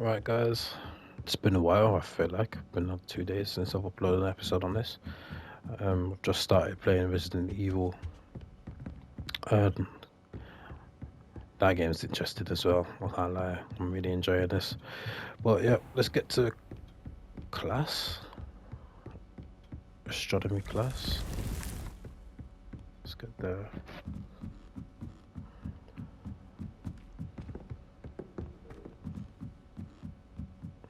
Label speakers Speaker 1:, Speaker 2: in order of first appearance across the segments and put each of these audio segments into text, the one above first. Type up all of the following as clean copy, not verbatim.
Speaker 1: Right, guys, it's been a while. I feel like it's been another 2 days since I've uploaded an episode on this. I've just started playing Resident Evil. Um, that game's interesting as well. I can't lie, I'm really enjoying this. But yeah, let's get to class. Astronomy class. Let's get there.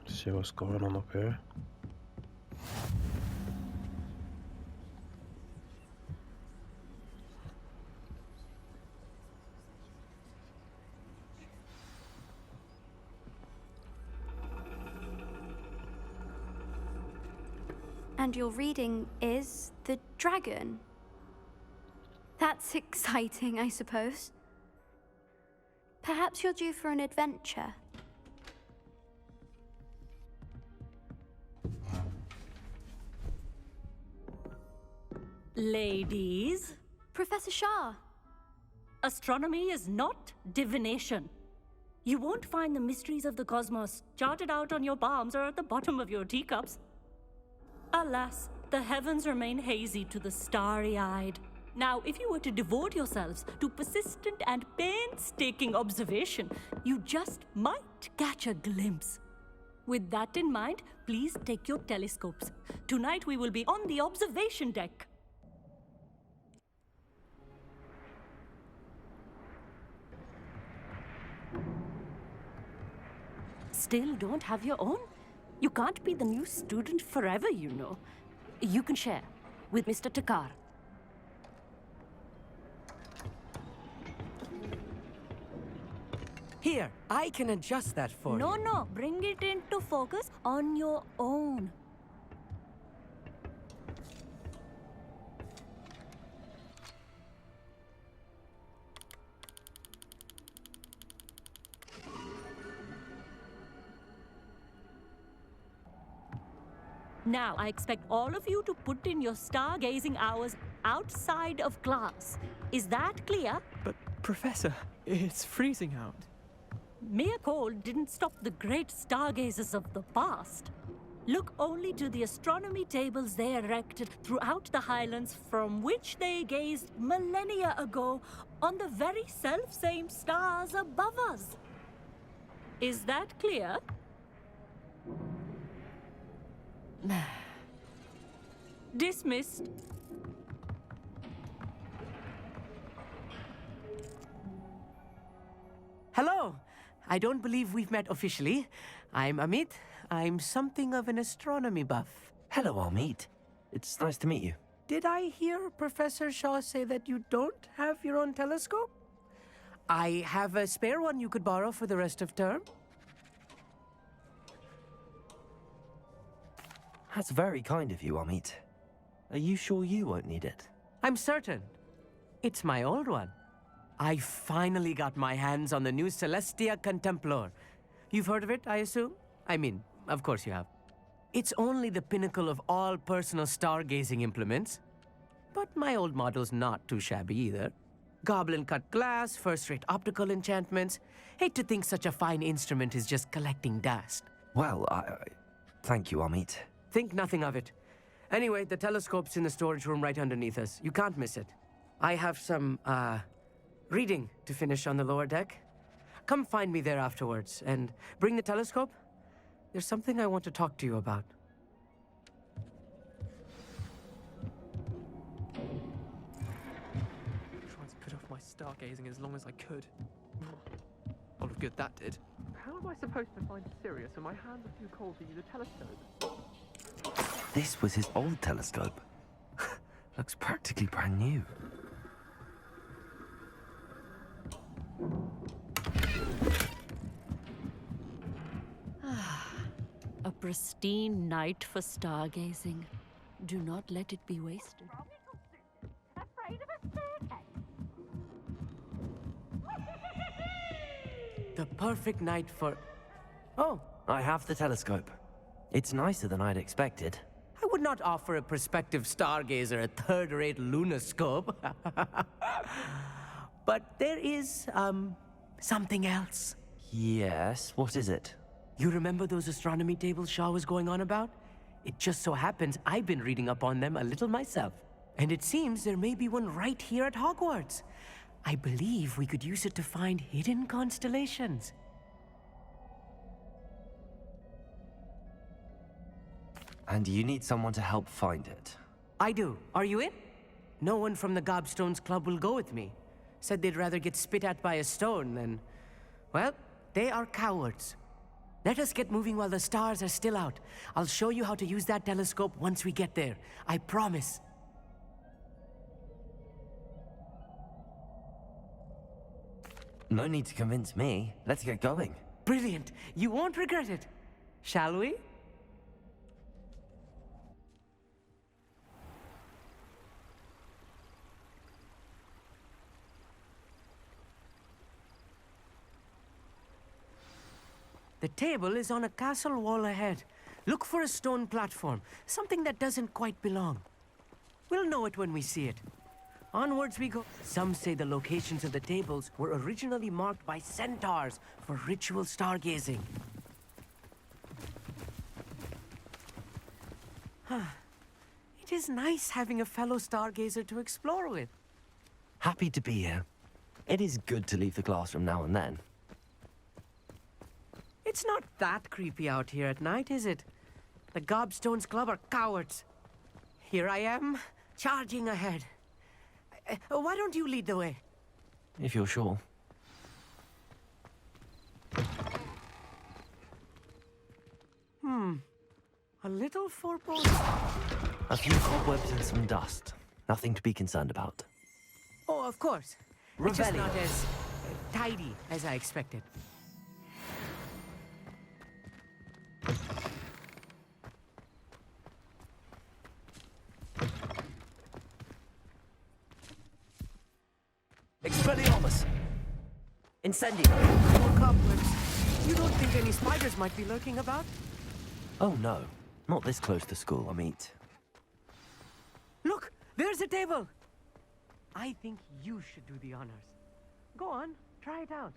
Speaker 1: See what's going on up here.
Speaker 2: And your reading is the dragon. That's exciting, I suppose. Perhaps you're due for an adventure.
Speaker 3: Ladies,
Speaker 2: Professor Shah.
Speaker 3: astronomy is not divination. You won't find the mysteries of the cosmos charted out on your palms or at the bottom of your teacups. Alas, the heavens remain hazy to the starry-eyed. Now, if you were to devote yourselves to persistent and painstaking observation, you just might catch a glimpse. With that in mind, please take your telescopes. Tonight we will be on the observation deck. Still don't have your own? You can't be the new student forever, you know. You can share with Mr. Takar.
Speaker 4: Here, I can adjust that for you.
Speaker 3: No, bring it into focus on your own. Now, I expect all of you to put in your stargazing hours outside of class. Is that clear?
Speaker 5: But, Professor, it's freezing out.
Speaker 3: Mere cold didn't stop the great stargazers of the past. Look only to the astronomy tables they erected throughout the highlands from which they gazed millennia ago on the very self-same stars above us. Is that clear? Dismissed.
Speaker 4: Hello. I don't believe we've met officially. I'm Amit. I'm something of an astronomy buff.
Speaker 6: Hello, Amit. It's nice to meet you.
Speaker 4: Did I hear Professor Shaw say that you don't have your own telescope? I have a spare one you could borrow for the rest of term.
Speaker 6: That's very kind of you, Amit. Are you sure you won't need it?
Speaker 4: I'm certain. It's my old one. I finally got my hands on the new Celestia Contemplar. You've heard of it, I assume? I mean, of course you have. It's only the pinnacle of all personal stargazing implements. But my old model's not too shabby either. Goblin-cut glass, first-rate optical enchantments. Hate to think such a fine instrument is just collecting dust.
Speaker 6: Well, thank you, Amit.
Speaker 4: Think nothing of it. Anyway, the telescope's in the storage room right underneath us. You can't miss it. I have some, reading to finish on the lower deck. Come find me there afterwards, and bring the telescope. There's something I want to talk to you about.
Speaker 5: Tried to put off my stargazing as long as I could. A lot of good that did. How am I supposed to find Sirius when my hands are too cold to use a telescope?
Speaker 6: This was his old telescope. Looks practically brand new.
Speaker 3: A pristine night for stargazing. Do not let it be wasted.
Speaker 4: The perfect night for... Oh,
Speaker 6: I have the telescope. It's nicer than I'd expected.
Speaker 4: I would not offer a prospective stargazer a third-rate lunoscope. But there is, something else.
Speaker 6: Yes, what is it?
Speaker 4: You remember those astronomy tables Shaw was going on about? It just so happens I've been reading up on them a little myself. And it seems there may be one right here at Hogwarts. I believe we could use it to find hidden constellations.
Speaker 6: And you need someone to help find it.
Speaker 4: I do. Are you in? No one from the Gobstones Club will go with me. Said they'd rather get spit at by a stone than... Well, they are cowards. Let us get moving while the stars are still out. I'll show you how to use that telescope once we get there. I promise.
Speaker 6: No need to convince me. Let's get going.
Speaker 4: Brilliant. You won't regret it. Shall we? The table is on a castle wall ahead. Look for a stone platform, something that doesn't quite belong. We'll know it when we see it. Onwards we go. Some say the locations of the tables were originally marked by centaurs for ritual stargazing. It is nice having a fellow stargazer to explore with.
Speaker 6: Happy to be here. It is good to leave the classroom now and then.
Speaker 4: It's not that creepy out here at night, is it? The Gobstones Club are cowards. Here I am, charging ahead. Why don't you lead the way?
Speaker 6: If you're sure.
Speaker 4: A little foreboding.
Speaker 6: A few cobwebs and some dust. Nothing to be concerned about.
Speaker 4: Oh, of course. It's just
Speaker 6: Revelio.
Speaker 4: not as tidy as I expected.
Speaker 6: Expelliarmus! Incendio!
Speaker 4: More cobwebs. You don't think any spiders might be lurking about?
Speaker 6: Oh no, not this close to school, I mean.
Speaker 4: Look, there's a table. I think you should do the honors. Go on, try it out.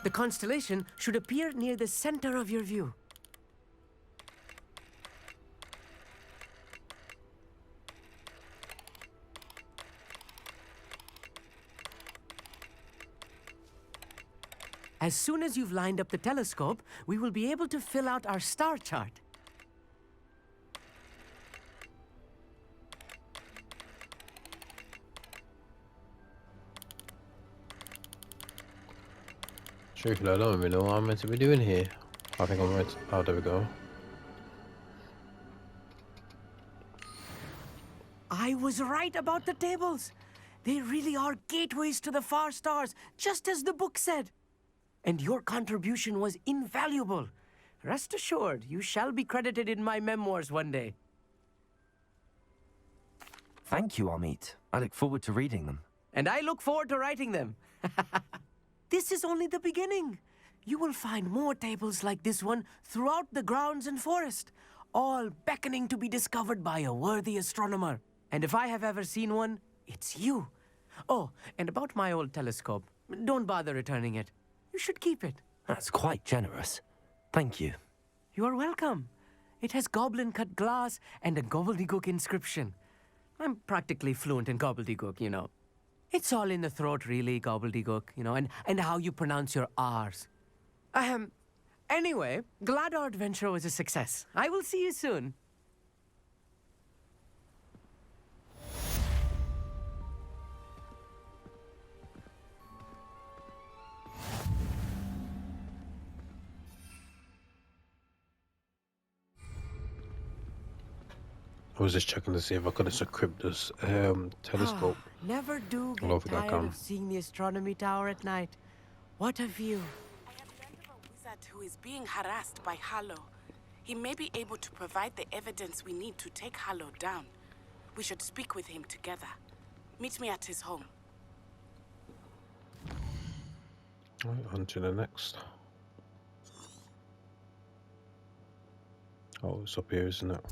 Speaker 4: The constellation should appear near the center of your view. As soon as you've lined up the telescope, we will be able to fill out our star chart.
Speaker 1: Truthfully, I don't really know what I'm meant to be doing here. I think I'm meant to... Oh, there we go.
Speaker 4: I was right about the tables. They really are gateways to the far stars, just as the book said. And your contribution was invaluable. Rest assured, you shall be credited in my memoirs one day.
Speaker 6: Thank you, Amit. I look forward to reading them.
Speaker 4: And I look forward to writing them. This is only the beginning. You will find more tables like this one throughout the grounds and forest, all beckoning to be discovered by a worthy astronomer. And if I have ever seen one, it's you. Oh, and about my old telescope, don't bother returning it. You should keep it.
Speaker 6: That's quite generous. Thank you.
Speaker 4: You are welcome. It has goblin-cut glass and a gobbledygook inscription. I'm practically fluent in gobbledygook, you know. It's all in the throat, really, gobbledygook, you know, and how you pronounce your R's. Anyway, glad our adventure was a success. I will see you soon.
Speaker 1: I was just checking to see if I could have equipped this telescope.
Speaker 4: Never do
Speaker 1: All over
Speaker 4: get
Speaker 1: that
Speaker 4: tired
Speaker 1: gun.
Speaker 4: of seeing the astronomy tower at night. What a view.
Speaker 7: I have learned of a wizard who is being harassed by Harlow. He may be able to provide the evidence we need to take Harlow down. We should speak with him together. Meet me at his home.
Speaker 1: Right, on to the next. Oh, it's up here, isn't it?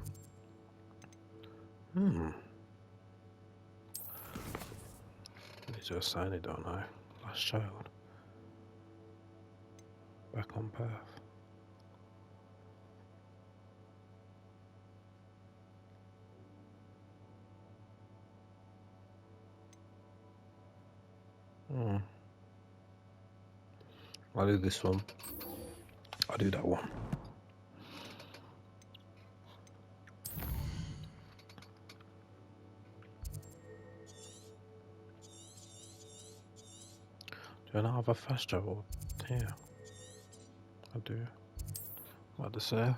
Speaker 1: to assign it, don't I? Last child. Back on path. I'll do this one. I'll do that one. Do I not have a fast travel here? I do. What to say?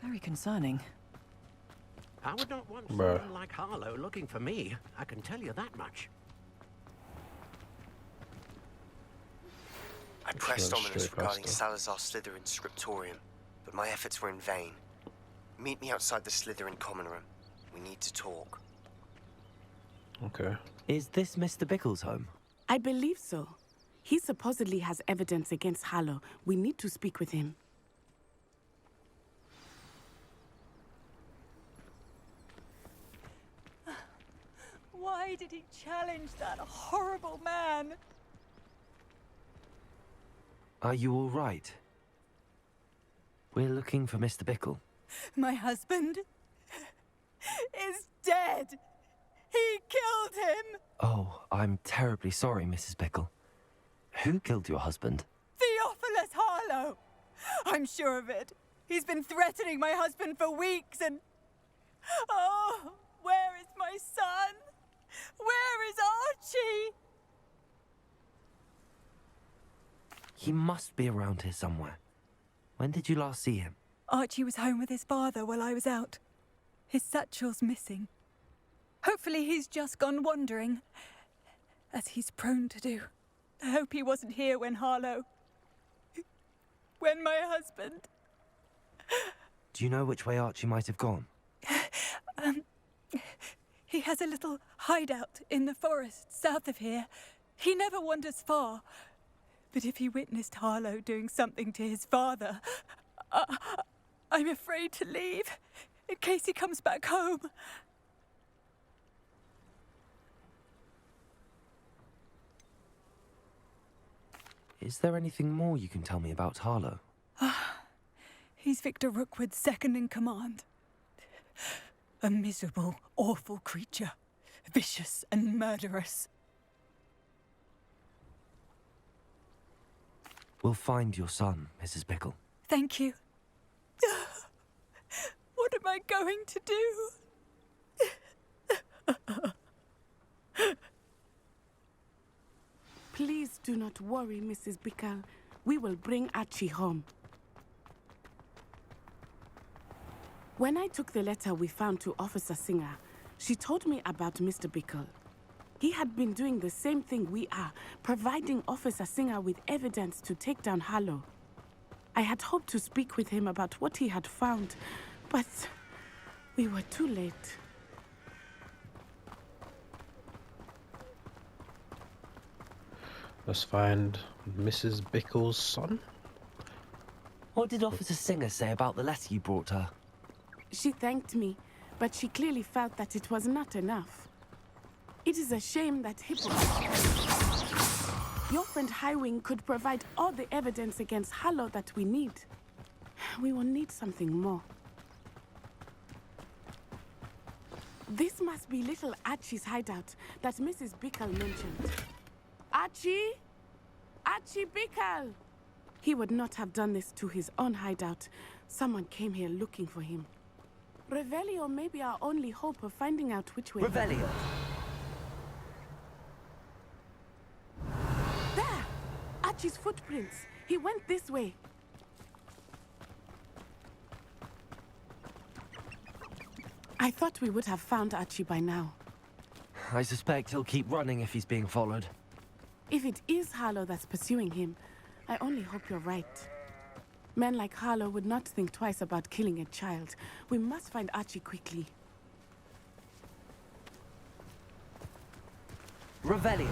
Speaker 8: Very concerning.
Speaker 9: I would not want
Speaker 1: Bruh.
Speaker 9: someone like Harlow looking for me. I can tell you that much.
Speaker 10: I pressed
Speaker 1: went
Speaker 10: Ominous
Speaker 1: straight
Speaker 10: regarding
Speaker 1: past
Speaker 10: Salazar Slytherin's scriptorium, but my efforts were in vain. Meet me outside the Slytherin common room. We need to talk.
Speaker 1: Okay.
Speaker 6: Is this Mr. Bickle's home?
Speaker 7: I believe so. He supposedly has evidence against Harlow. We need to speak with him.
Speaker 8: Why did he challenge that horrible man?
Speaker 6: Are you all right? We're looking for Mr. Bickle.
Speaker 8: My husband is dead. He killed him.
Speaker 6: Oh, I'm terribly sorry, Mrs. Bickle. Who killed your husband?
Speaker 8: Theophilus Harlow. I'm sure of it. He's been threatening my husband for weeks and... Oh, where is my son? Where is Archie?
Speaker 6: He must be around here somewhere. When did you last see him?
Speaker 8: Archie was home with his father while I was out. His satchel's missing. Hopefully he's just gone wandering, as he's prone to do. I hope he wasn't here when Harlow... when my husband...
Speaker 6: Do you know which way Archie might have gone?
Speaker 8: He has a little hideout in the forest south of here. He never wanders far. But if he witnessed Harlow doing something to his father, I'm afraid to leave, in case he comes back home.
Speaker 6: Is there anything more you can tell me about Harlow?
Speaker 8: He's Victor Rookwood's second in command. A miserable, awful creature. Vicious and murderous.
Speaker 6: We'll find your son, Mrs. Bickle.
Speaker 8: Thank you. What am I going to do?
Speaker 7: Please do not worry, Mrs. Bickle. We will bring Archie home. When I took the letter we found to Officer Singer, she told me about Mr. Bickle. He had been doing the same thing we are, providing Officer Singer with evidence to take down Harlow. I had hoped to speak with him about what he had found, but we were too late.
Speaker 1: Let's find Mrs. Bickle's son.
Speaker 6: What did Officer Singer say about the letter you brought her?
Speaker 7: She thanked me, but she clearly felt that it was not enough. It is a shame that your friend Highwing could provide all the evidence against Harlow that we need. We will need something more. This must be little Archie's hideout that Mrs. Bickle mentioned. Archie? Archie Bickle! He would not have done this to his own hideout. Someone came here looking for him. Revelio may be our only hope of finding out which way.
Speaker 6: Revelio!
Speaker 7: There! Archie's footprints. He went this way. I thought we would have found Archie by now.
Speaker 6: I suspect he'll keep running if he's being followed.
Speaker 7: If it is Harlow that's pursuing him, I only hope you're right. Men like Harlow would not think twice about killing a child. We must find Archie quickly.
Speaker 6: Revelio!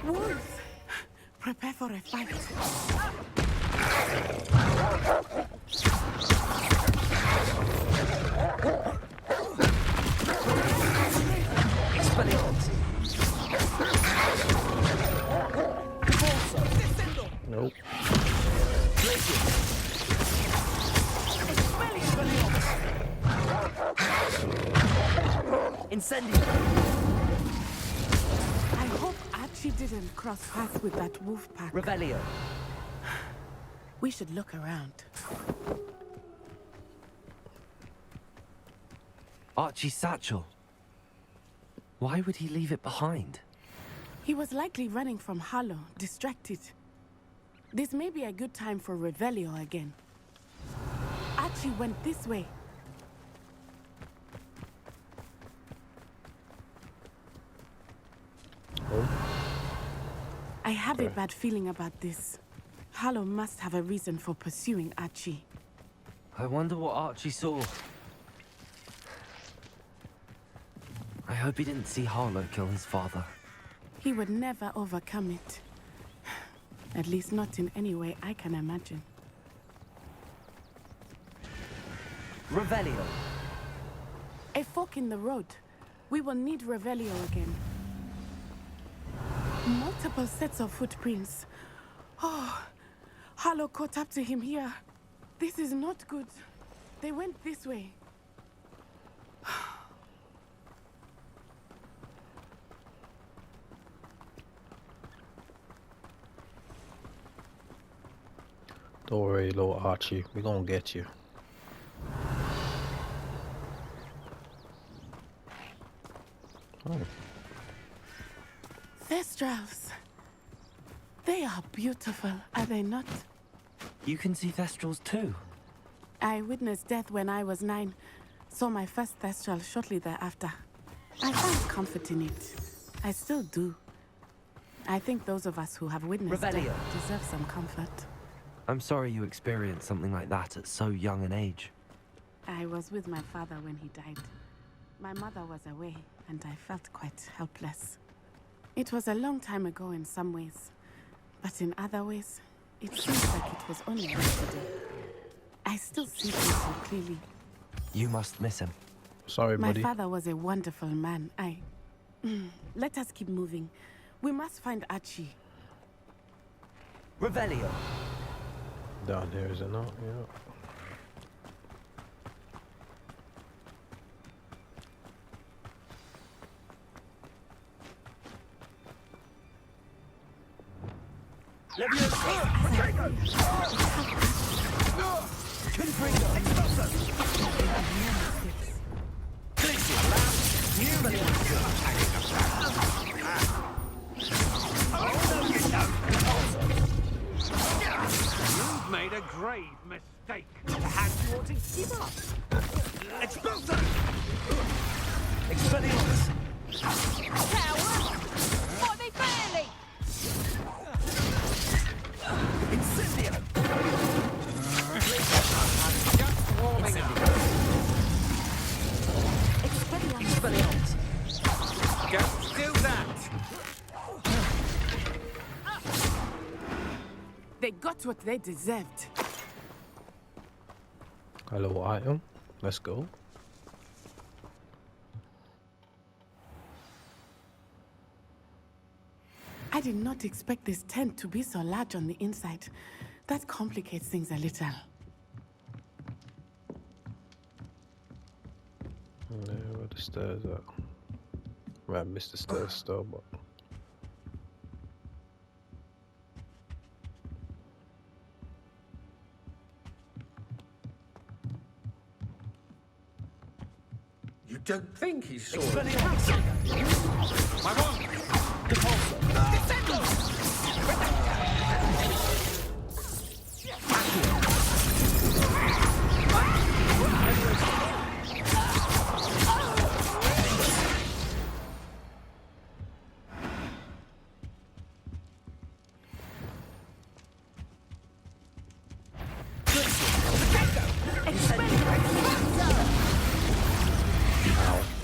Speaker 7: Wolves! Prepare for a fight.
Speaker 1: Nope.
Speaker 4: Incendio!
Speaker 7: I hope Archie didn't cross paths with that wolf pack.
Speaker 4: Revelio.
Speaker 7: We should look around.
Speaker 6: Archie's satchel. Why would he leave it behind?
Speaker 7: He was likely running from Harlow, distracted. This may be a good time for Revelio again. Archie went this way.
Speaker 1: Oh.
Speaker 7: I have a bad feeling about this. Harlow must have a reason for pursuing Archie.
Speaker 6: I wonder what Archie saw. I hope he didn't see Harlow kill his father.
Speaker 7: He would never overcome it. At least not in any way I can imagine.
Speaker 4: Revelio.
Speaker 7: A fork in the road. We will need Revelio again. Multiple sets of footprints. Oh, Harlow caught up to him here. This is not good. They went this way.
Speaker 1: Don't worry, little Archie. We're gonna get you. Oh.
Speaker 7: Thestrals. They are beautiful, are they not?
Speaker 6: You can see Thestrals too.
Speaker 7: I witnessed death when I was 9. Saw my first Thestral shortly thereafter. I found comfort in it. I still do. I think those of us who have witnessed
Speaker 4: Revelio.
Speaker 7: death deserve some comfort.
Speaker 6: I'm sorry you experienced something like that at so young an age.
Speaker 7: I was with my father when he died. My mother was away, and I felt quite helpless. It was a long time ago in some ways, but in other ways, it seems like it was only yesterday. I still see him so clearly.
Speaker 6: You must miss him.
Speaker 1: Sorry,
Speaker 7: My
Speaker 1: buddy.
Speaker 7: father was a wonderful man. Let us keep moving. We must find Archie.
Speaker 4: Revelio.
Speaker 1: Down here, is it not? Yeah.
Speaker 9: You've made a grave mistake. Perhaps you ought to give up. Expulsor!
Speaker 4: Expelliarmus.
Speaker 8: Coward! What are they failing?
Speaker 4: Incendio.
Speaker 9: Just warming up.
Speaker 4: Expelliarmus.
Speaker 9: Don't do that.
Speaker 7: They got what they deserved.
Speaker 1: Hello, item. Let's go.
Speaker 7: I did not expect this tent to be so large on the inside. That complicates things a little.
Speaker 1: Yeah, where the stairs at? Well, I missed the stairs still, but
Speaker 9: You don't think he saw it?
Speaker 4: Expelliarmus.
Speaker 9: My one!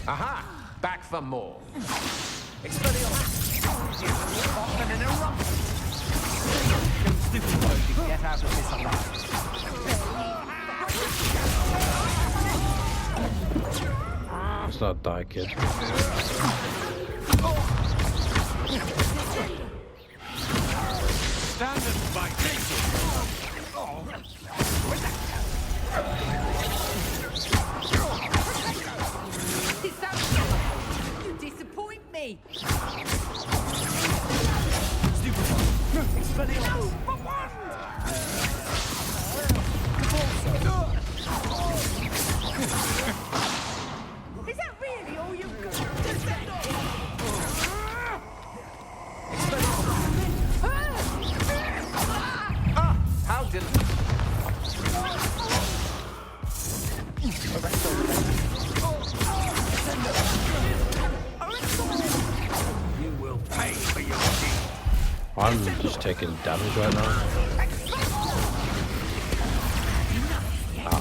Speaker 9: Aha! Back for more.
Speaker 4: Expelliarmus. Get out of this alive.
Speaker 1: Let's not die, kid.
Speaker 9: Stand and fight.
Speaker 8: You disappoint me. Is that really all you've got?
Speaker 4: How did...
Speaker 9: You will pay for your deed.
Speaker 1: I'm just taking damage right now. Ow.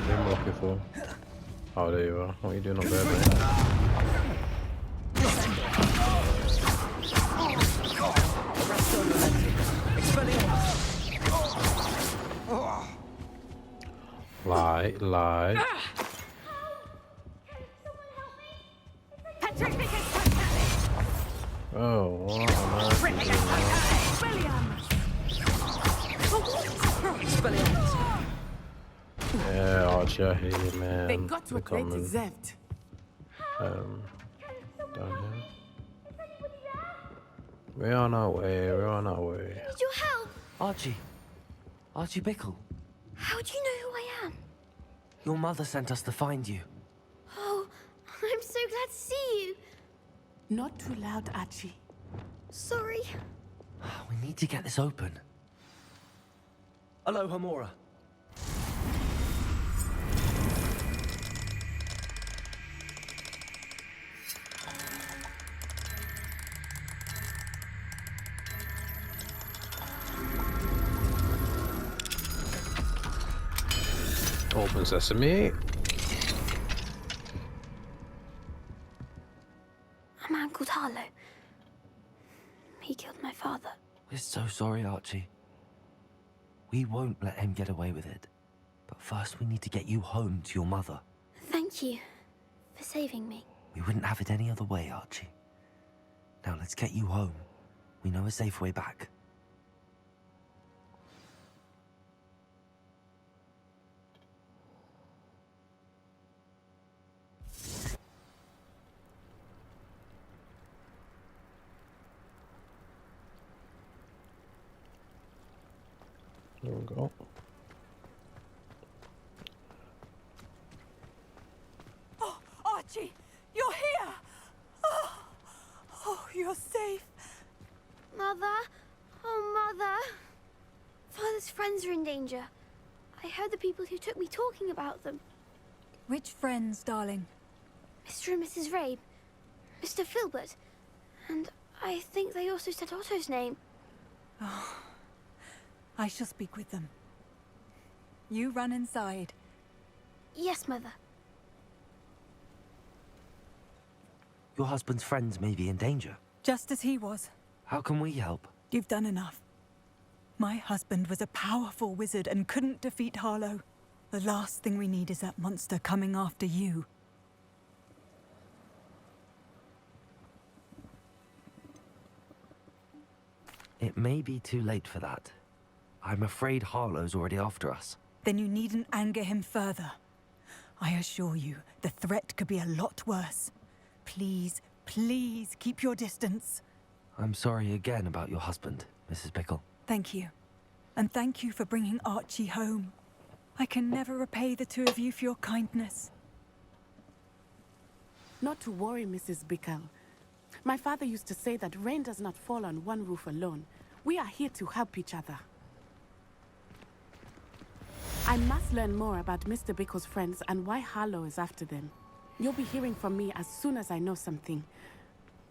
Speaker 1: Been looking for. Oh, there you are. What are you doing on there, mate? Lie. Oh, what on earth is going on? Yeah, Archie, I hear you, man.
Speaker 7: They got what they
Speaker 1: Becoming,
Speaker 7: deserved.
Speaker 1: down here. We're on our way,
Speaker 2: Need your help?
Speaker 6: Archie. Archie Bickle.
Speaker 2: How do you know who I am?
Speaker 6: Your mother sent us to find you.
Speaker 2: Oh, I'm so glad to see you.
Speaker 7: Not too loud, Archie.
Speaker 2: Sorry.
Speaker 6: We need to get this open. Hello, Hamora.
Speaker 1: Open sesame.
Speaker 2: A man called Harlow. He killed my father.
Speaker 6: We're so sorry, Archie. We won't let him get away with it. But first we need to get you home to your mother.
Speaker 2: Thank you for saving me.
Speaker 6: We wouldn't have it any other way, Archie. Now let's get you home. We know a safe way back.
Speaker 1: There we go.
Speaker 8: Oh, Archie, you're here. Oh, you're safe.
Speaker 2: Mother? Oh, Mother. Father's friends are in danger. I heard the people who took me talking about them.
Speaker 8: Which friends, darling?
Speaker 2: Mr. and Mrs. Rabe. Mr. Filbert. And I think they also said Otto's name.
Speaker 8: Oh, I shall speak with them. You run inside.
Speaker 2: Yes, Mother.
Speaker 6: Your husband's friends may be in danger.
Speaker 8: Just as he was.
Speaker 6: How can we help?
Speaker 8: You've done enough. My husband was a powerful wizard and couldn't defeat Harlow. The last thing we need is that monster coming after you.
Speaker 6: It may be too late for that. I'm afraid Harlow's already after us.
Speaker 8: Then you needn't anger him further. I assure you, the threat could be a lot worse. Please, please keep your distance.
Speaker 6: I'm sorry again about your husband, Mrs. Bickle.
Speaker 8: Thank you. And thank you for bringing Archie home. I can never repay the two of you for your kindness.
Speaker 7: Not to worry, Mrs. Bickle. My father used to say that rain does not fall on one roof alone. We are here to help each other. I must learn more about Mr. Bickle's friends and why Harlow is after them. You'll be hearing from me as soon as I know something.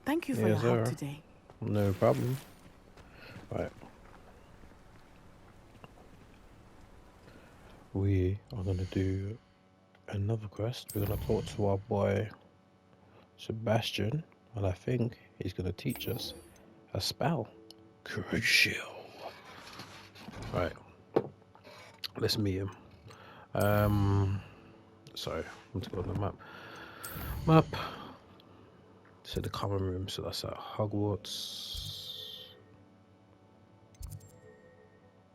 Speaker 7: Thank you for your help today.
Speaker 1: No problem. Right. We are going to do another quest. We're gonna talk to our boy Sebastian, and I think he's gonna teach us a spell. Crucial. Right. Let's meet him. Sorry, I'm to go on the map. So the common room, so that's at Hogwarts.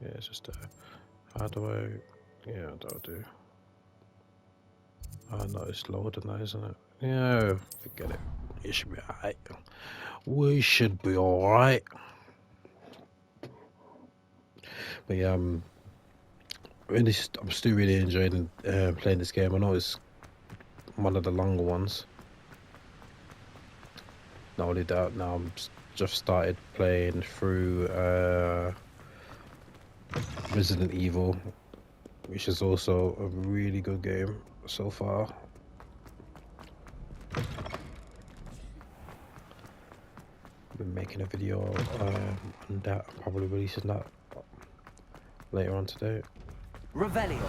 Speaker 1: Yeah, it's just how do I? Yeah, that'll do. Oh no, it's lower than that, isn't it? Yeah, forget it. It should be alright. We should be alright. But yeah, I'm still really enjoying playing this game. I know it's one of the longer ones. Not only that, now I'm just started playing through Resident Evil, which is also a really good game so far. Been making a video on that, probably releasing that later on today.
Speaker 4: Revelio.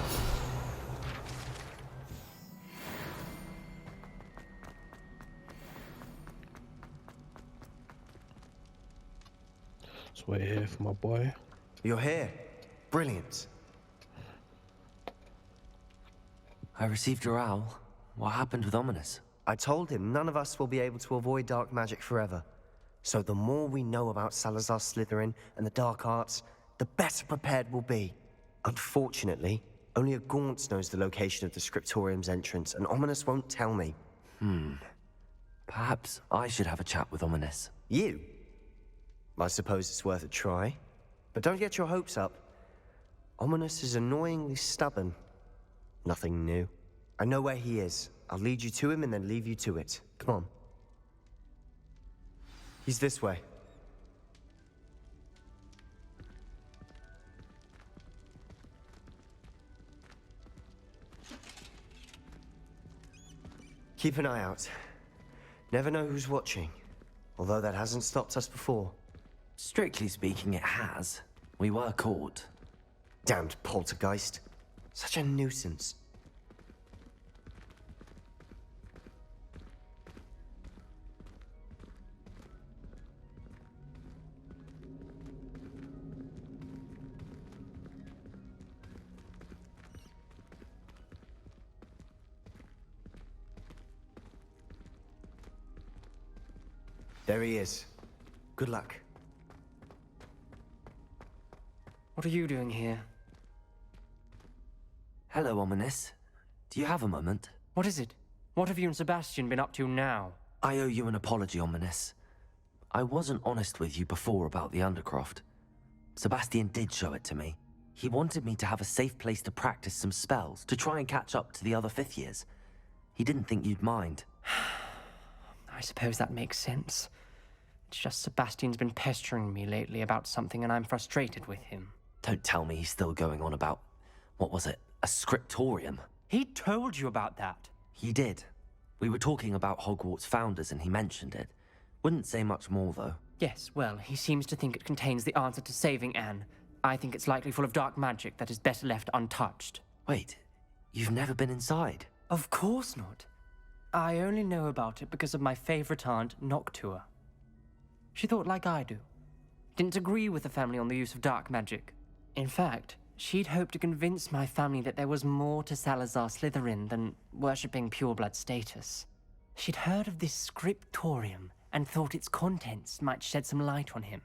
Speaker 1: Just wait here for my boy.
Speaker 10: You're here. Brilliant.
Speaker 6: I received your owl. What happened with Ominous?
Speaker 10: I told him none of us will be able to avoid dark magic forever. So the more we know about Salazar Slytherin and the dark arts, the better prepared we'll be. Unfortunately, only a Gaunt knows the location of the Scriptorium's entrance, and Ominous won't tell me.
Speaker 6: Perhaps I should have a chat with Ominous.
Speaker 10: You? I suppose it's worth a try. But don't get your hopes up. Ominous is annoyingly stubborn. Nothing new. I know where he is. I'll lead you to him and then leave you to it. Come on. He's this way. Keep an eye out. Never know who's watching. Although that hasn't stopped us before.
Speaker 6: Strictly speaking, it has. We were caught.
Speaker 10: Damned poltergeist. Such a nuisance. There he is. Good luck.
Speaker 11: What are you doing here?
Speaker 6: Hello, Ominous. Do you have a moment?
Speaker 11: What is it? What have you and Sebastian been up to now?
Speaker 6: I owe you an apology, Ominous. I wasn't honest with you before about the Undercroft. Sebastian did show it to me. He wanted me to have a safe place to practice some spells, to try and catch up to the other fifth years. He didn't think you'd mind.
Speaker 11: I suppose that makes sense. It's just Sebastian's been pestering me lately about something and I'm frustrated with him.
Speaker 6: Don't tell me he's still going on about, what was it, a scriptorium?
Speaker 11: He told you about that.
Speaker 6: He did. We were talking about Hogwarts founders and he mentioned it. Wouldn't say much more, though.
Speaker 11: Yes, well, he seems to think it contains the answer to saving Anne. I think it's likely full of dark magic that is better left untouched.
Speaker 6: Wait, you've never been inside?
Speaker 11: Of course not. I only know about it because of my favorite aunt, Noctua. She thought like I do. Didn't agree with the family on the use of dark magic. In fact, she'd hoped to convince my family that there was more to Salazar Slytherin than worshipping pureblood status. She'd heard of this scriptorium and thought its contents might shed some light on him.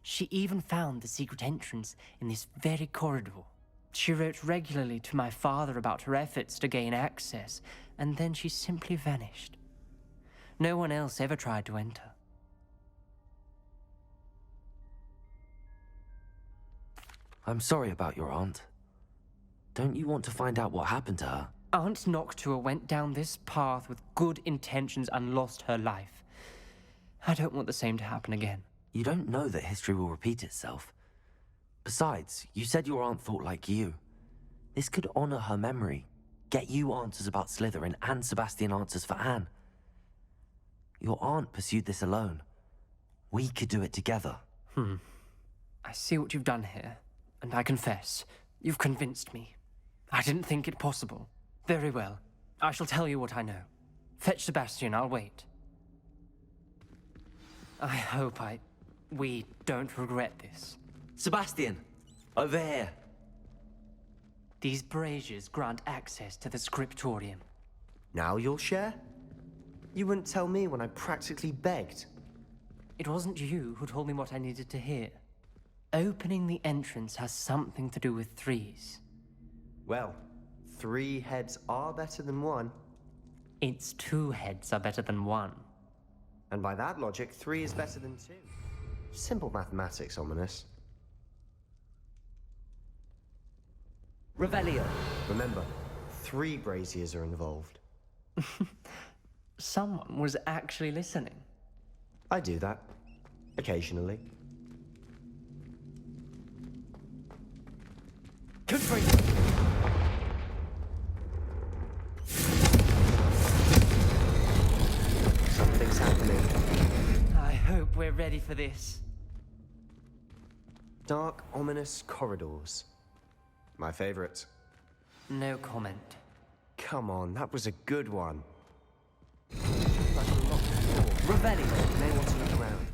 Speaker 11: She even found the secret entrance in this very corridor. She wrote regularly to my father about her efforts to gain access, and then she simply vanished. No one else ever tried to enter.
Speaker 6: I'm sorry about your aunt. Don't you want to find out what happened to her?
Speaker 11: Aunt Noctua went down this path with good intentions and lost her life. I don't want the same to happen again.
Speaker 6: You don't know that history will repeat itself. Besides, you said your aunt thought like you. This could honor her memory, get you answers about Slytherin and Sebastian answers for Anne. Your aunt pursued this alone. We could do it together.
Speaker 11: I see what you've done here, and I confess, you've convinced me. I didn't think it possible. Very well. I shall tell you what I know. Fetch Sebastian, I'll wait. I hope we don't regret this.
Speaker 6: Sebastian, over here.
Speaker 11: These braziers grant access to the scriptorium.
Speaker 10: Now you'll share? You wouldn't tell me when I practically begged.
Speaker 11: It wasn't you who told me what I needed to hear. Opening the entrance has something to do with threes.
Speaker 10: Well, 3 heads are better than 1.
Speaker 11: It's 2 heads are better than 1.
Speaker 10: And by that logic, 3 is better than 2. Simple mathematics, Ominous.
Speaker 4: Revelio.
Speaker 10: Remember, 3 braziers are involved.
Speaker 11: Someone was actually listening.
Speaker 10: I do that. Occasionally. Something's happening.
Speaker 11: I hope we're ready for this.
Speaker 10: Dark, ominous corridors. My favorite.
Speaker 11: No comment.
Speaker 10: Come on, that was a good one.
Speaker 4: Revelio.
Speaker 10: May want to look around.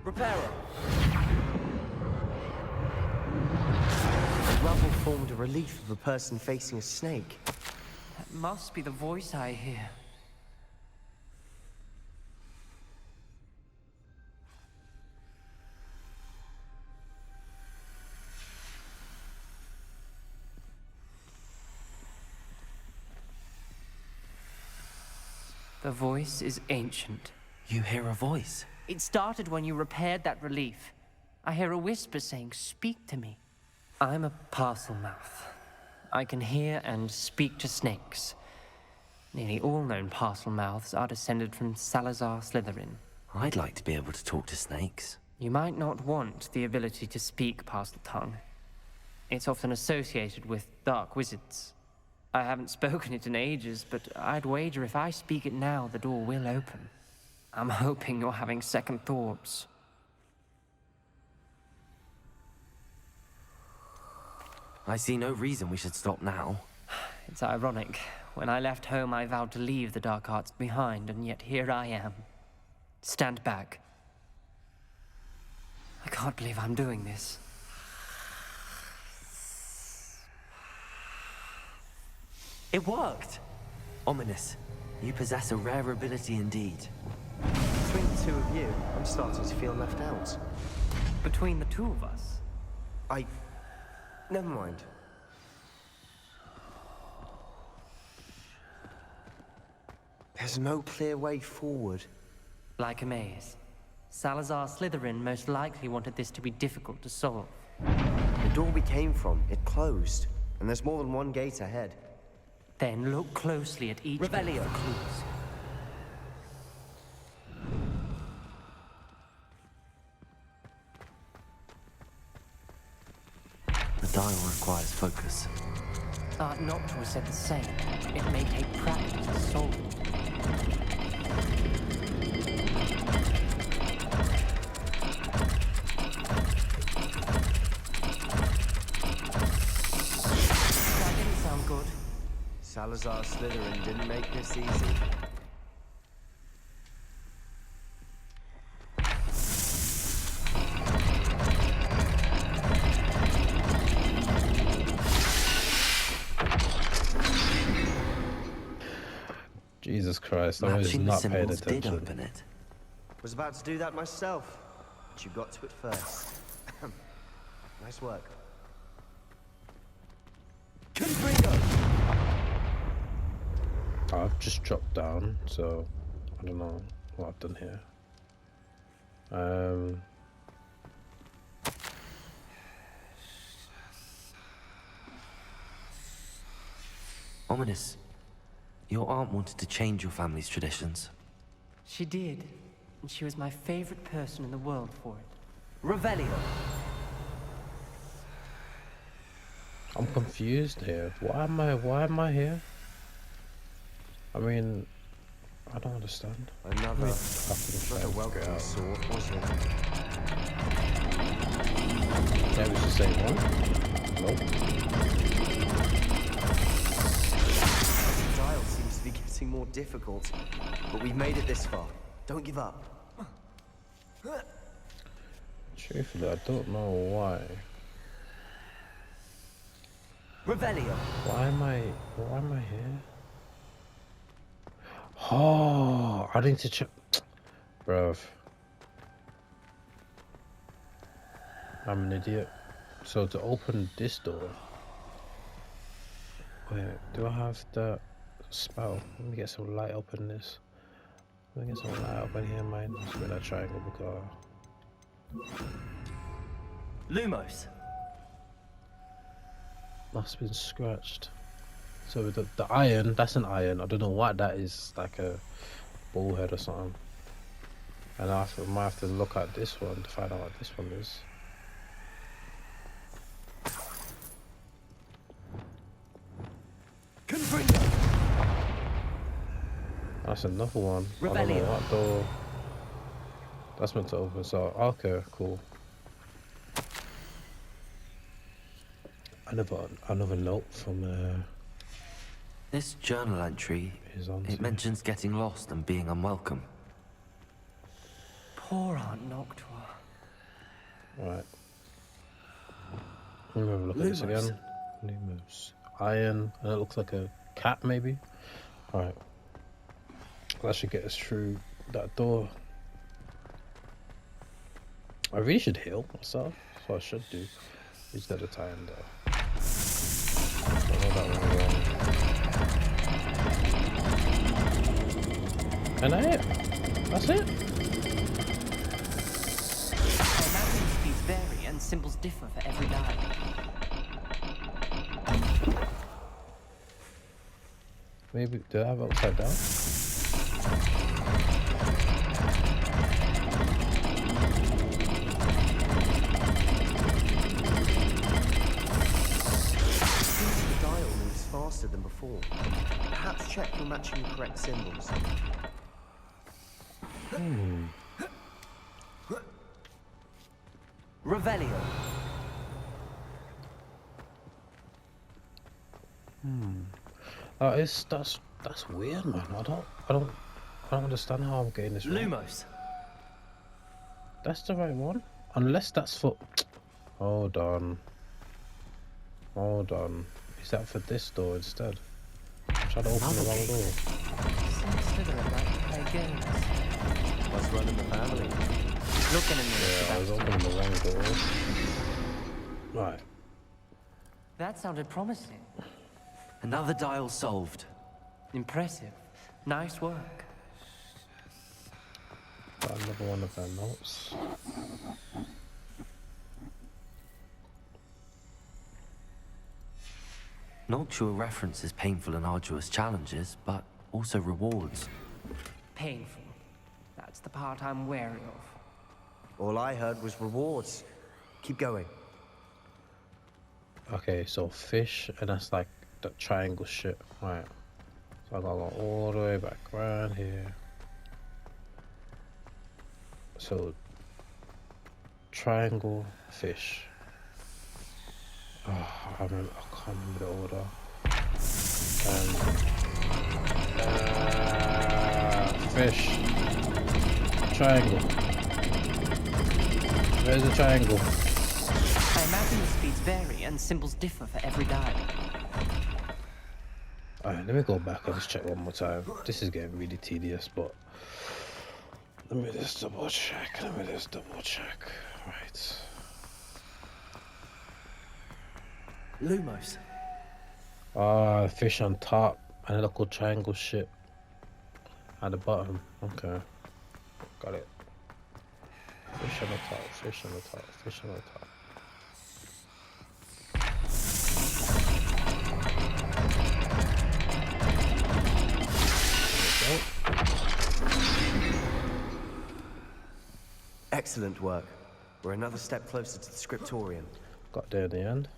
Speaker 4: Reparo.
Speaker 10: The rubble formed a relief of a person facing a snake.
Speaker 11: That must be the voice I hear. The voice is ancient.
Speaker 6: You hear a voice?
Speaker 11: It started when you repaired that relief. I hear a whisper saying, "Speak to me." I'm a parcel mouth. I can hear and speak to snakes. Nearly all known parcel mouths are descended from Salazar Slytherin.
Speaker 6: I'd like to be able to talk to snakes.
Speaker 11: You might not want the ability to speak parcel tongue. It's often associated with dark wizards. I haven't spoken it in ages, but I'd wager if I speak it now, the door will open. I'm hoping you're having second thoughts.
Speaker 6: I see no reason we should stop now.
Speaker 11: It's ironic. When I left home, I vowed to leave the dark arts behind, and yet here I am. Stand back. I can't believe I'm doing this.
Speaker 6: It worked! Ominous, you possess a rare ability indeed.
Speaker 10: Between the 2 of you, I'm starting to feel left out.
Speaker 11: Between the 2 of us?
Speaker 10: Never mind. There's no clear way forward.
Speaker 11: Like a maze. Salazar Slytherin most likely wanted this to be difficult to solve.
Speaker 10: The door we came from, it closed. And there's more than one gate ahead.
Speaker 11: Then look closely at each
Speaker 4: Revelio.
Speaker 11: for clues.
Speaker 6: The dial requires focus.
Speaker 11: Art Noctua said the same. It may take practice to solve it. That didn't sound good.
Speaker 10: Salazar Slytherin didn't make this easy.
Speaker 1: Jesus Christ, I was
Speaker 6: Matching the
Speaker 1: not paying
Speaker 6: symbols did
Speaker 1: attention.
Speaker 6: open it.
Speaker 10: Was about to do that myself, but you got to it first. Nice work.
Speaker 1: I've just dropped down, so I don't know what I've done here.
Speaker 6: Ominous, your aunt wanted to change your family's traditions.
Speaker 11: She did. And she was my favorite person in the world for it.
Speaker 4: Revelio.
Speaker 1: I'm confused here. Why am I here? I mean, I don't understand.
Speaker 10: Another
Speaker 1: Fucking
Speaker 10: welcome sword, wasn't it?
Speaker 1: That was the same one? Nope.
Speaker 10: difficult, but we've made it this far. Don't give up.
Speaker 1: Truthfully, I don't know why.
Speaker 4: Revelio.
Speaker 1: Why am I here? Oh, I need to check. Bruv. I'm an idiot. So to open this door. Wait, do I have the spell? Let me get some light up in this. Let me get some light up in here, man. Let's make that triangle because.
Speaker 11: Lumos.
Speaker 1: Must have been scratched. So the iron, that's an iron. I don't know what that is, like a bullhead or something. And I might have to look at this one to find out what this one is. That's another one. I don't know what door. That's meant to open. So okay, cool. Another note from
Speaker 6: This journal entry, it mentions getting lost and being unwelcome.
Speaker 11: Poor Aunt Noctua.
Speaker 1: Right. Let me have a look at this again. Lumos. Iron, and it looks like a cat maybe. Alright. That should get us through that door. I really should heal myself. That's what I should do. Each at a time though. I know that one wrong. And that's it.
Speaker 11: Imagining speeds vary and symbols differ for every die.
Speaker 1: Maybe do I have it upside down?
Speaker 10: The dial moves faster than before. Perhaps check you're matching the correct symbols.
Speaker 4: Revelio.
Speaker 1: That's weird, man. I don't understand how I'm getting this wrong.
Speaker 11: Lumos.
Speaker 1: That's the right one, unless that's for. Hold on. Is that for this door instead? I'm trying to open the wrong door.
Speaker 10: What's running the family?
Speaker 11: Looking in
Speaker 1: Yeah, I was opening the wrong door. Right.
Speaker 11: That sounded promising.
Speaker 6: Another dial solved.
Speaker 11: Impressive. Nice work.
Speaker 1: Got another one of their notes.
Speaker 6: Noctua references painful and arduous challenges, but also rewards.
Speaker 11: Painful. That's the part I'm wary of.
Speaker 10: All I heard was rewards. Keep going.
Speaker 1: Okay, so fish, and that's like the triangle shit. Right. So I gotta go all the way back around here. So triangle fish. Oh, I can't remember the order. Fish. Triangle. Where's the triangle?
Speaker 11: I imagine the speeds vary and symbols differ for every die.
Speaker 1: Alright, let me go back and just check one more time. This is getting really tedious, but let me just double check. Right.
Speaker 11: Lumos.
Speaker 1: Ah, fish on top and a little triangle shit at the bottom. Okay. Got it. Fish on the top, fish on the top, fish on the top.
Speaker 10: Excellent work. We're another step closer to the scriptorium.
Speaker 1: Got there in the end.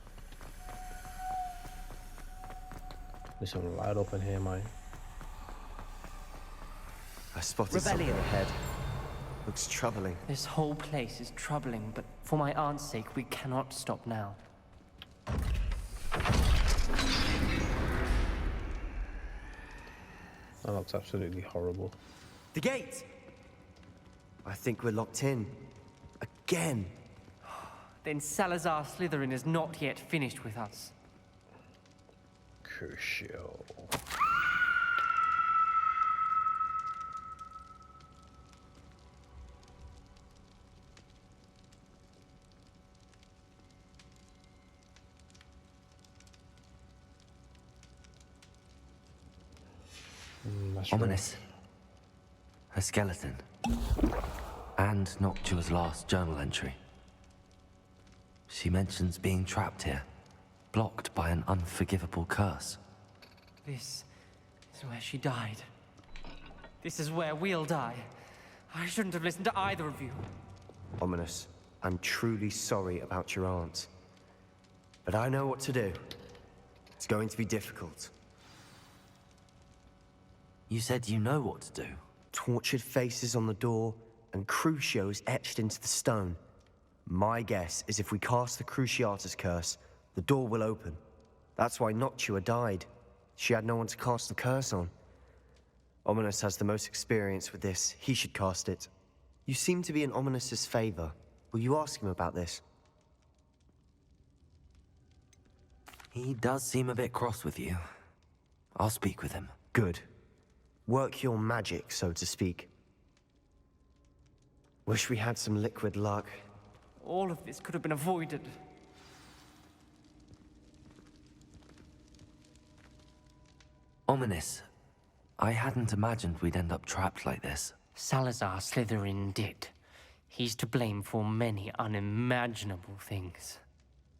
Speaker 1: There's some light up in here, man.
Speaker 10: I spotted something ahead. Looks troubling.
Speaker 11: This whole place is troubling, but for my aunt's sake, we cannot stop now.
Speaker 1: That looks absolutely horrible.
Speaker 10: The gate! I think we're locked in. Again.
Speaker 11: Then Salazar Slytherin is not yet finished with us.
Speaker 1: Crucio. That's right.
Speaker 6: Ominous. A skeleton. And Noctua's last journal entry. She mentions being trapped here, blocked by an unforgivable curse.
Speaker 11: This is where she died. This is where we'll die. I shouldn't have listened to either of you.
Speaker 10: Ominous, I'm truly sorry about your aunt. But I know what to do. It's going to be difficult.
Speaker 6: You said you know what to do.
Speaker 10: Tortured faces on the door, and Crucios etched into the stone. My guess is if we cast the Cruciatus curse, the door will open. That's why Noctua died. She had no one to cast the curse on. Ominous has the most experience with this. He should cast it. You seem to be in Ominous's favor. Will you ask him about this?
Speaker 6: He does seem a bit cross with you. I'll speak with him.
Speaker 10: Good. Work your magic, so to speak. Wish we had some liquid luck.
Speaker 11: All of this could have been avoided.
Speaker 6: Ominous. I hadn't imagined we'd end up trapped like this.
Speaker 11: Salazar Slytherin did. He's to blame for many unimaginable things.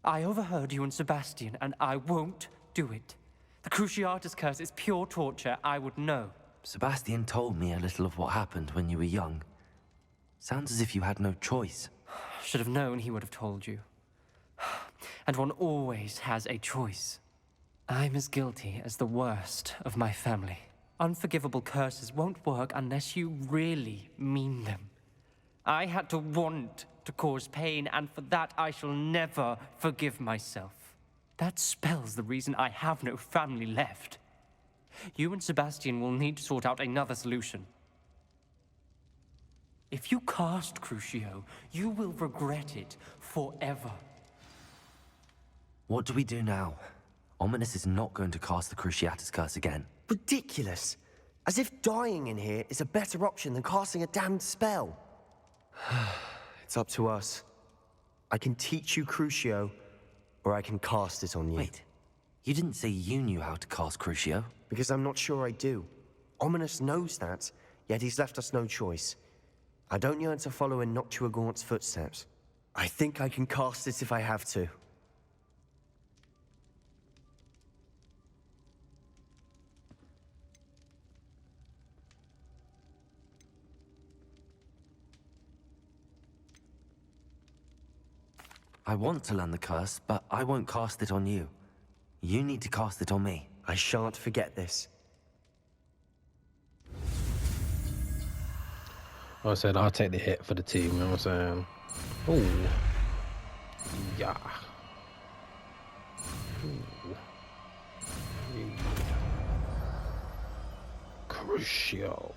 Speaker 11: I overheard you and Sebastian, and I won't do it. The Cruciatus curse is pure torture, I would know.
Speaker 6: Sebastian told me a little of what happened when you were young. Sounds as if you had no choice.
Speaker 11: Should have known he would have told you. And one always has a choice. I'm as guilty as the worst of my family. Unforgivable curses won't work unless you really mean them. I had to want to cause pain, and for that I shall never forgive myself. That spells the reason I have no family left. You and Sebastian will need to sort out another solution. If you cast Crucio, you will regret it forever.
Speaker 6: What do we do now? Ominous is not going to cast the Cruciatus curse again.
Speaker 10: Ridiculous! As if dying in here is a better option than casting a damned spell. It's up to us. I can teach you Crucio, or I can cast it on you.
Speaker 6: Wait, you didn't say you knew how to cast Crucio?
Speaker 10: Because I'm not sure I do. Ominous knows that, yet he's left us no choice. I don't yearn to follow in Noctua Gaunt's footsteps. I think I can cast it if I have to.
Speaker 6: I want to learn the curse, but I won't cast it on you. You need to cast it on me.
Speaker 10: I shan't forget this.
Speaker 1: I said I'll take the hit for the team, you know what I'm saying? Ooh. Yeah. Ooh. Yeah. Crucio.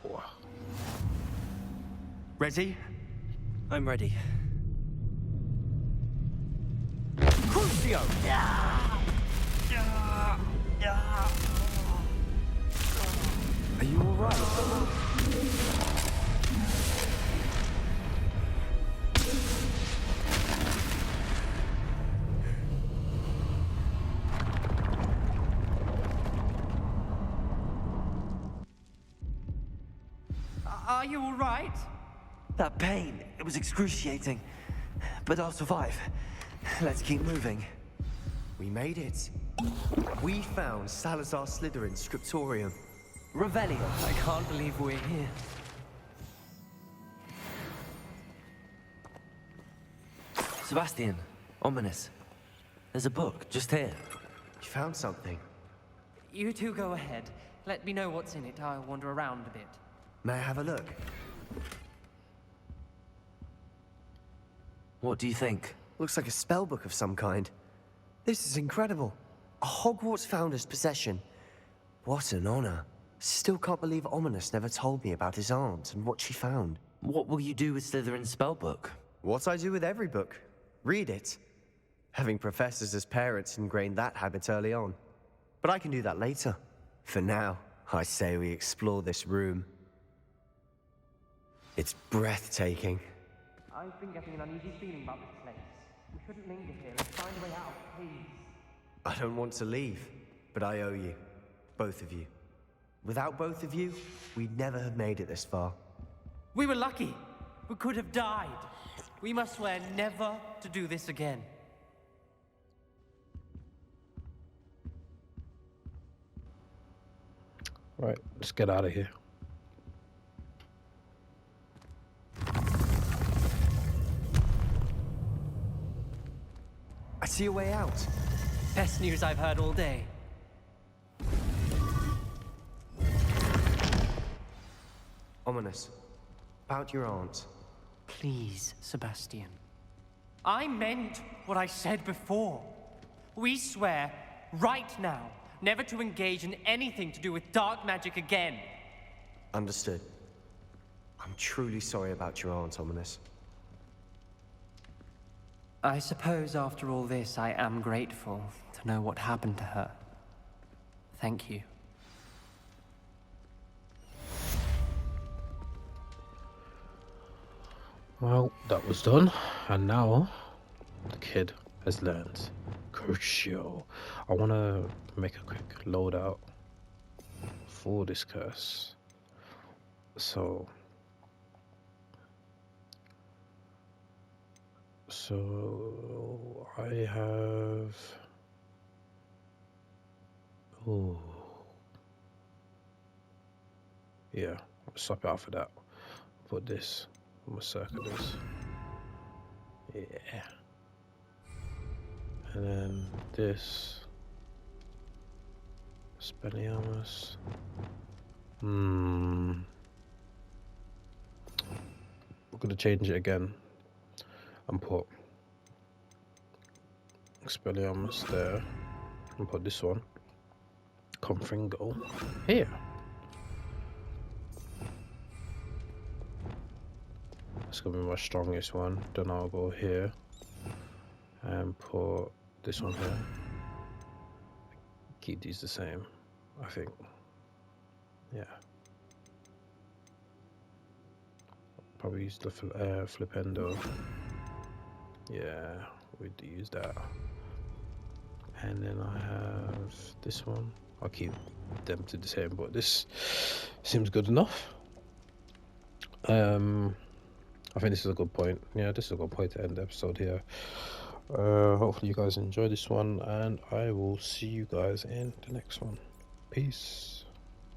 Speaker 4: Ready?
Speaker 6: I'm ready.
Speaker 4: Crucio!
Speaker 10: Are you alright?
Speaker 11: Are you all right?
Speaker 6: That pain, it was excruciating. But I'll survive. Let's keep moving.
Speaker 10: We made it. We found Salazar Slytherin's scriptorium.
Speaker 11: Revelio. I can't believe we're here.
Speaker 6: Sebastian, Ominous. There's a book just here.
Speaker 10: You found something.
Speaker 11: You two go ahead. Let me know what's in it. I'll wander around a bit.
Speaker 10: May I have a look?
Speaker 6: What do you think?
Speaker 10: Looks like a spell book of some kind. This is incredible. A Hogwarts founder's possession. What an honor. Still can't believe Ominous never told me about his aunt and what she found.
Speaker 6: What will you do with Slytherin's spellbook?
Speaker 10: What I do with every book. Read it. Having professors as parents ingrained that habit early on. But I can do that later. For now, I say we explore this room. It's breathtaking.
Speaker 11: I've been getting an uneasy feeling about this place. We shouldn't linger here. Let's find a way out, please.
Speaker 10: I don't want to leave, but I owe you. Both of you. Without both of you, we'd never have made it this far.
Speaker 11: We were lucky. We could have died. We must swear never to do this again.
Speaker 1: Right, let's get out of here.
Speaker 10: I see a way out.
Speaker 11: Best news I've heard all day.
Speaker 10: Ominous. About your aunt.
Speaker 11: Please, Sebastian. I meant what I said before. We swear, right now, never to engage in anything to do with dark magic again.
Speaker 10: Understood. I'm truly sorry about your aunt, Ominous.
Speaker 11: I suppose after all this, I am grateful to know what happened to her. Thank you.
Speaker 1: Well, that was done, and now the kid has learned Crucio. I want to make a quick loadout for this curse. So I have. Oh, yeah. I'll swap it out for that. Put this. I'm gonna circle this. Yeah. And then this. Expelliarmus. We're gonna change it again and put Expelliarmus there and put this one, Confringo, here. That's gonna be my strongest one. Then I'll go here and put this one here. Keep these the same, I think. Yeah. Probably use the Flipendo. Yeah, we'd use that. And then I have this one. I'll keep them to the same, but this seems good enough. I think this is a good point. Yeah, this is a good point to end the episode here. Hopefully you guys enjoy this one, and I will see you guys in the next one. Peace.